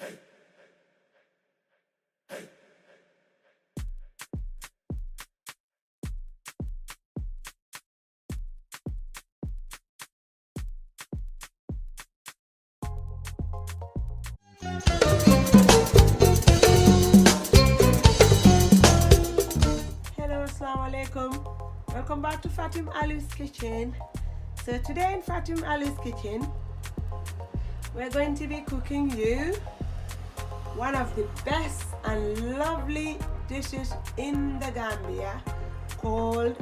Hello, assalamu alaikum. Welcome back to Fatim Ali's kitchen. So today in Fatim Ali's kitchen, we're going to be cooking you one of the best and lovely dishes in the Gambia, called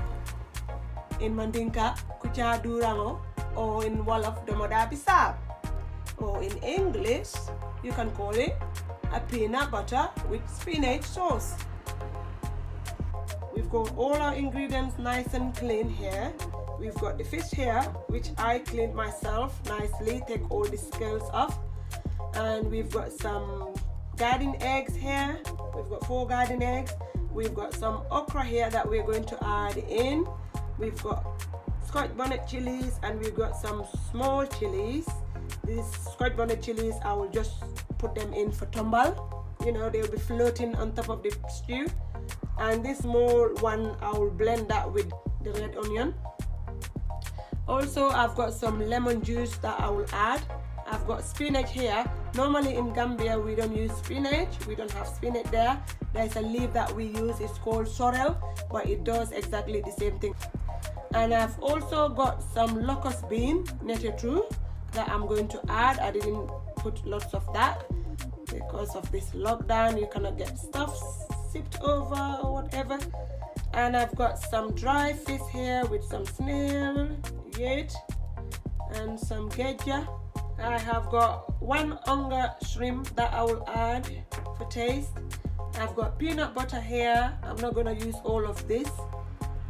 in Mandinka Kucha Durango, or in Wolof Domoda Bisab, or in English you can call it a peanut butter with spinach sauce. We've got all our ingredients nice and clean here. We've got the fish here, which I cleaned myself nicely, take all the scales off. And we've got some garden eggs here. We've got 4 garden eggs. We've got some okra here that we're going to add in. We've got Scotch bonnet chilies, and we've got some small chilies. These Scotch bonnet chilies, I will just put them in for tumbal. You know, they'll be floating on top of the stew. And this small one, I will blend that with the red onion. Also, I've got some lemon juice that I will add. I've got spinach here. Normally in Gambia, we don't use spinach. We don't have spinach there. There's a leaf that we use. It's called sorrel, but it does exactly the same thing. And I've also got some locust bean, netted through, that I'm going to add. I didn't put lots of that because of this lockdown. You cannot get stuff sipped over or whatever. And I've got some dry fish here with some snail, yet, and some geja. I have got 1 onga shrimp that I will add for taste. I've got peanut butter here. I'm not going to use all of this,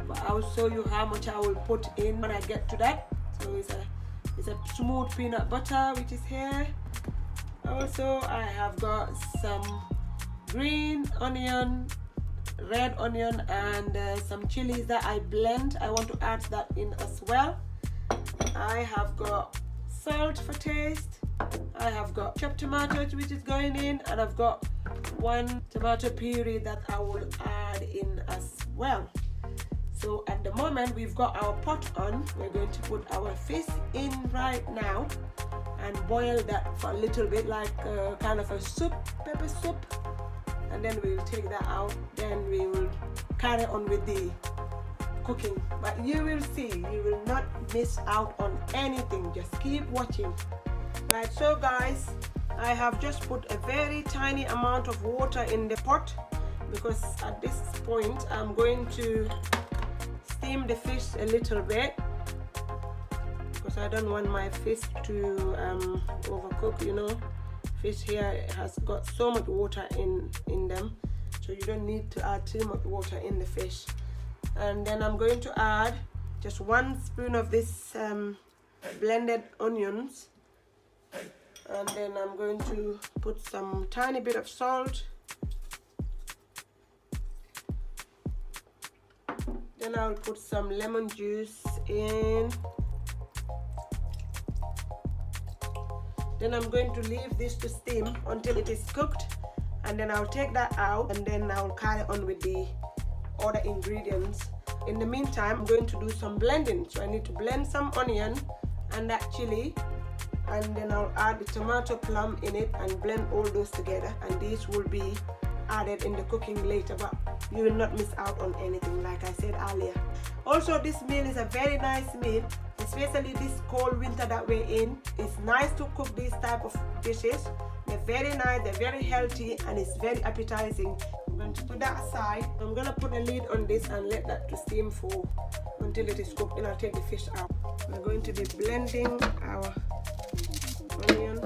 but I'll show you how much I will put in when I get to that. So it's a smooth peanut butter which is here. Also, I have got some green onion, red onion, and some chilies that I blend. I want to add that in as well. I have got salt for taste. I have got chopped tomatoes which is going in, and I've got 1 tomato puree that I will add in as well. So at the moment we've got our pot on. We're going to put our fish in right now and boil that for a little bit, like kind of a soup, pepper soup. And then we will take that out. Then we will carry on with the cooking. But you will see, you will not miss out on anything. Just keep watching. Right, so guys, I have just put a very tiny amount of water in the pot, because at this point I'm going to steam the fish a little bit, because I don't want my fish to overcook, you know. Fish here has got so much water in them, so you don't need to add too much water in the fish. And then I'm going to add just 1 spoon of this blended onions, and then I'm going to put some tiny bit of salt. Then I'll put some lemon juice in. Then I'm going to leave this to steam until it is cooked, and then I'll take that out, and then I'll carry on with the other ingredients. In the meantime, I'm going to do some blending. So I need to blend some onion and that chili, and then I'll add the tomato plum in it and blend all those together, and these will be added in the cooking later, but you will not miss out on anything, like I said earlier. Also, this meal is a very nice meal, especially this cold winter that we're in. It's nice to cook these type of dishes. They're very nice, they're very healthy, and it's very appetizing. I'm going to put that aside. I'm going to put a lid on this and let that to steam for until it is cooked. Then I'll take the fish out. We're going to be blending our onion,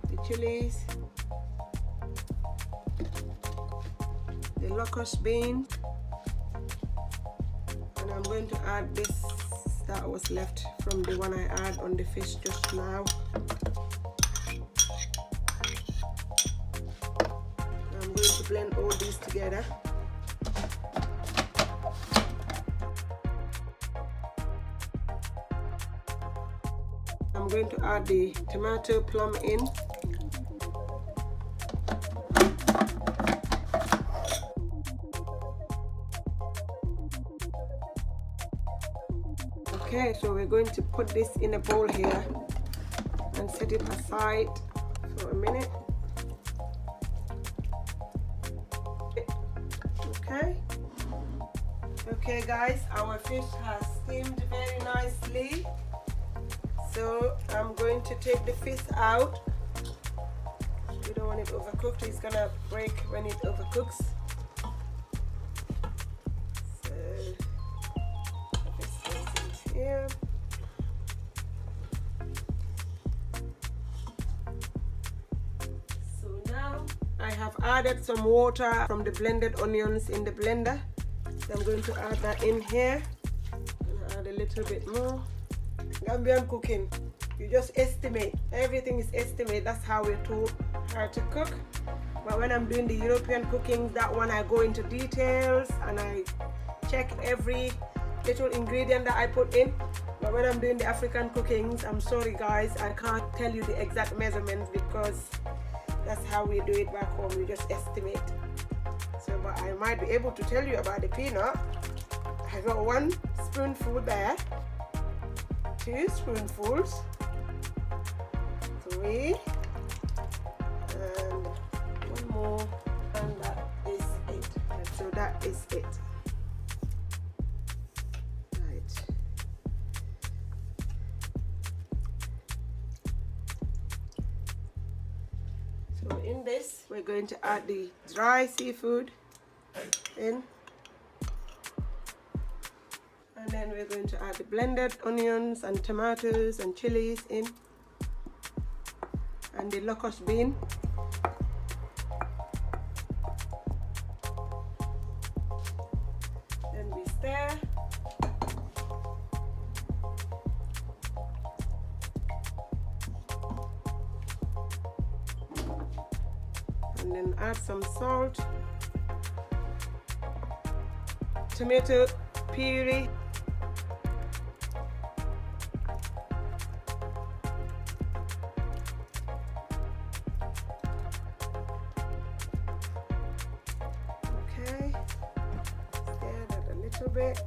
the chilies, the locust beans, and I'm going to add this that was left from the one I add on the fish just now. I'm going to blend all these together. I'm going to add the tomato plum in. Okay, so we're going to put this in a bowl here and set it aside for a minute. Okay guys, our fish has steamed very nicely. So I'm going to take the fish out. We don't want it overcooked, it's gonna break when it overcooks. So this is here. So now I have added some water from the blended onions in the blender. So I'm going to add that in here. Add a little bit more. Gambian cooking, you just estimate. Everything is estimate. That's how we're taught how to cook. But when I'm doing the European cooking, that one I go into details and I check every little ingredient that I put in. But when I'm doing the African cookings, I'm sorry guys, I can't tell you the exact measurements because that's how we do it back home. We just estimate. So, but I might be able to tell you about the peanut. I got 1 spoonful there, 2 spoonfuls, 3, and 1 more, and that is it. So that is it. Right. So in this, we're going to add the dry seafood in. And then we're going to add the blended onions and tomatoes and chilies in. And the locust bean. Then we stir. And then add some salt. Tomato puree. Okay, stir that a little bit.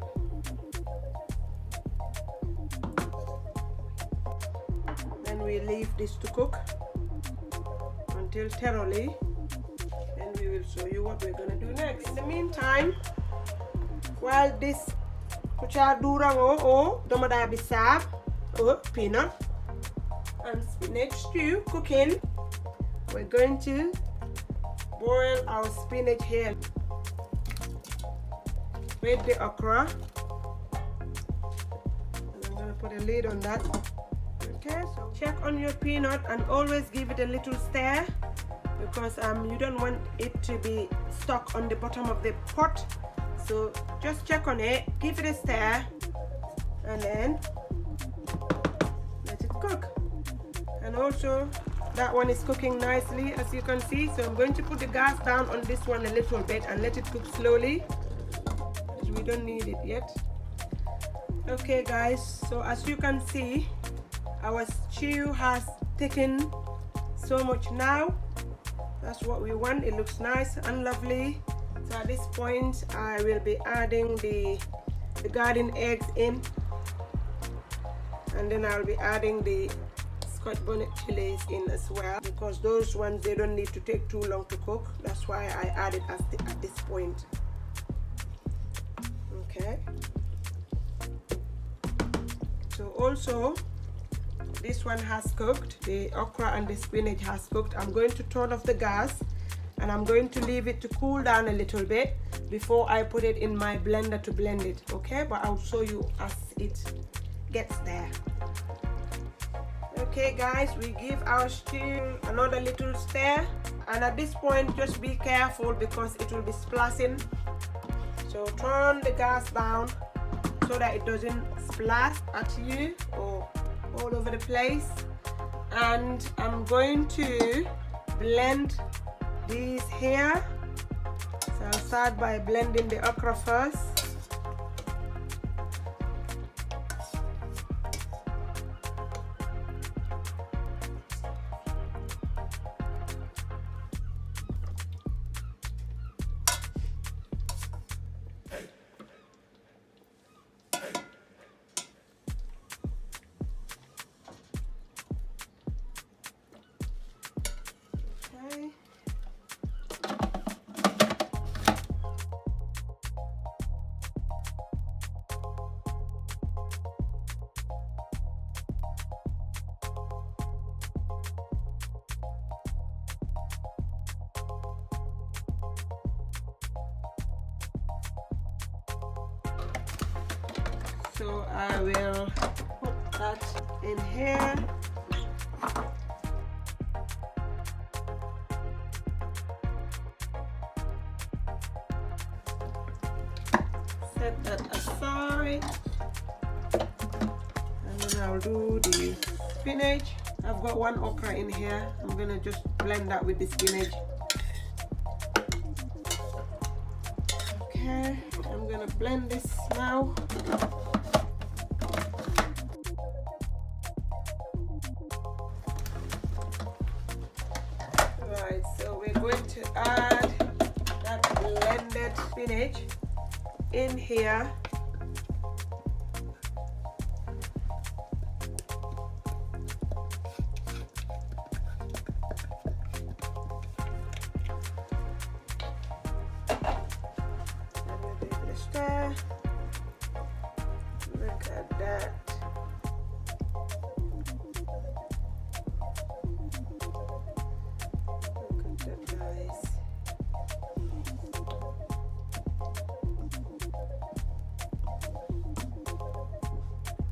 Then we leave this to cook until thoroughly. Then we will show you what we're gonna do next. In the meantime, while this Kucha Durango or Domoda Bisab or peanut and spinach stew cooking, we're going to boil our spinach here with the okra. And I'm gonna put a lid on that. Okay, so check on your peanut and always give it a little stir because you don't want it to be stuck on the bottom of the pot. So just check on it, give it a stir, and then let it cook. And also that one is cooking nicely, as you can see. So I'm going to put the gas down on this one a little bit and let it cook slowly. We don't need it yet. Okay guys, so as you can see, our stew has taken so much now. That's what we want. It looks nice and lovely. So at this point I will be adding the garden eggs in, and then I'll be adding the Scotch bonnet chilies in as well, because those ones, they don't need to take too long to cook. That's why I added at this point. Okay, so also this one has cooked. The okra and the spinach has cooked. I'm going to turn off the gas and I'm going to leave it to cool down a little bit before I put it in my blender to blend it. Okay, but I'll show you as it gets there. Okay guys, we give our stew another little stir, and at this point just be careful because it will be splashing. So turn the gas down so that it doesn't splash at you or all over the place. And I'm going to blend these here. So I'll start by blending the okra first. So I will put that in here. Set that aside. And then I'll do the spinach. I've got one okra in here. I'm gonna just blend that with the spinach. Okay, I'm gonna blend this now. Right, so we're going to add that blended spinach in here. Stir. Look at that. Look at that, guys.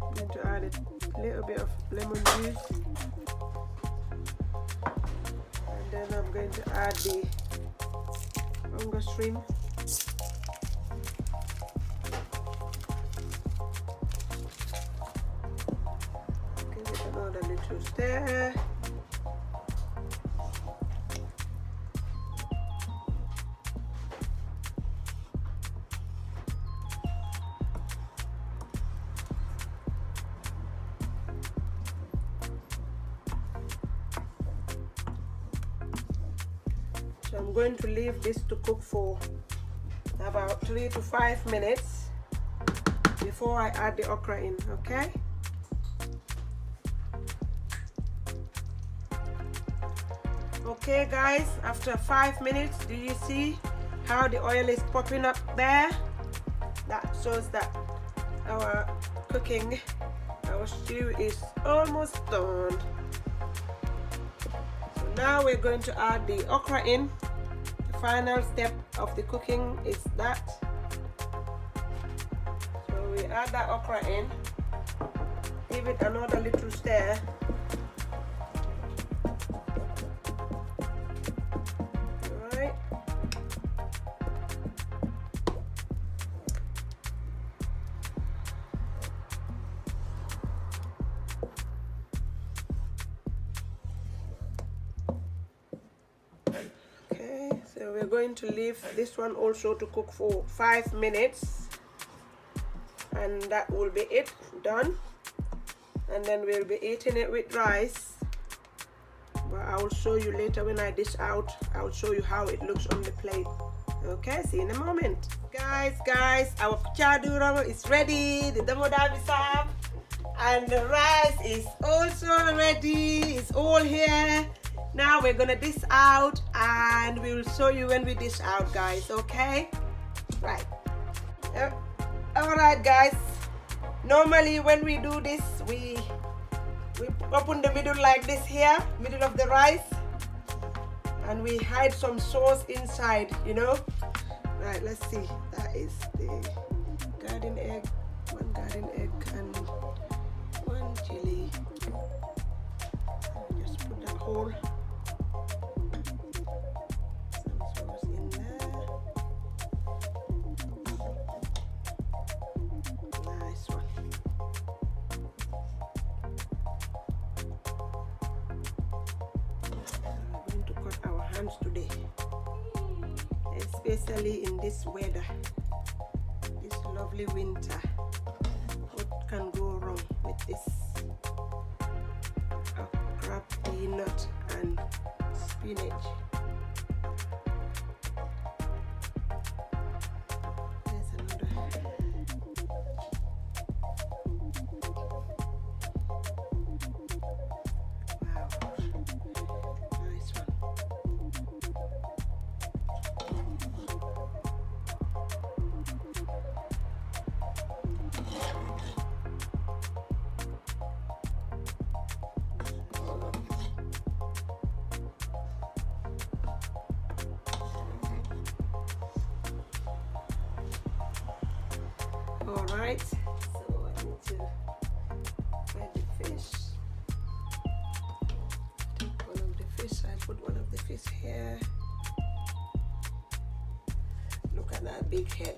I'm going to add a little bit of lemon juice, and then I'm going to add the hunger shrimp. Another little stir. So I'm going to leave this to cook for about 3 to 5 minutes before I add the okra in, okay? Okay guys, after 5 minutes, do you see how the oil is popping up there? That shows that our cooking, our stew is almost done. So now we're going to add the okra in. The final step of the cooking is that. So we add that okra in, give it another little stir. So we're going to leave this one also to cook for 5 minutes, and that will be it, done. And then we'll be eating it with rice, but I will show you later when I dish out. I'll show you how it looks on the plate. Okay, see you in a moment. Guys, our Kucha Durango is ready. The Domoda Bisab and the rice is also ready. It's all here. Now we're gonna dish out, and we will show you when we dish out, guys. Okay, right. All right, guys, normally when we do this, we open the middle like this here, middle of the rice, and we hide some sauce inside, you know. Right, let's see. That is the garden egg, one garden egg and one chili. Just put that whole today, especially in this weather, this lovely winter. What can go wrong with this okra, peanut and spinach? There's another. Wow, nice one. All right, so big head.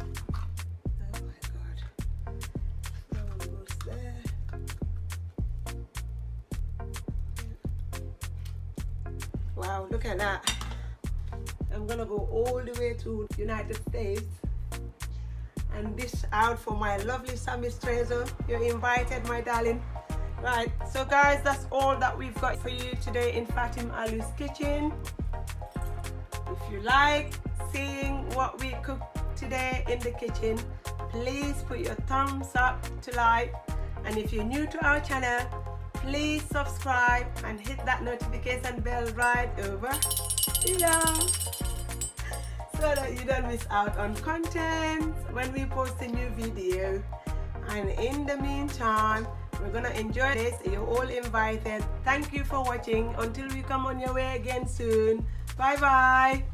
Oh my god. That one goes there. Wow, look at that. I'm gonna go all the way to United States and dish out for my lovely Sammy Treasure. You're invited, my darling. Right, so guys, that's all that we've got for you today in Fatim Alu's kitchen. If you like seeing what we cooked today in the kitchen, please put your thumbs up to like, and if you're new to our channel, please subscribe and hit that notification bell right over below, so that you don't miss out on content when we post a new video. And in the meantime, we're gonna enjoy this. You're all invited. Thank you for watching. Until we come on your way again soon. Bye bye.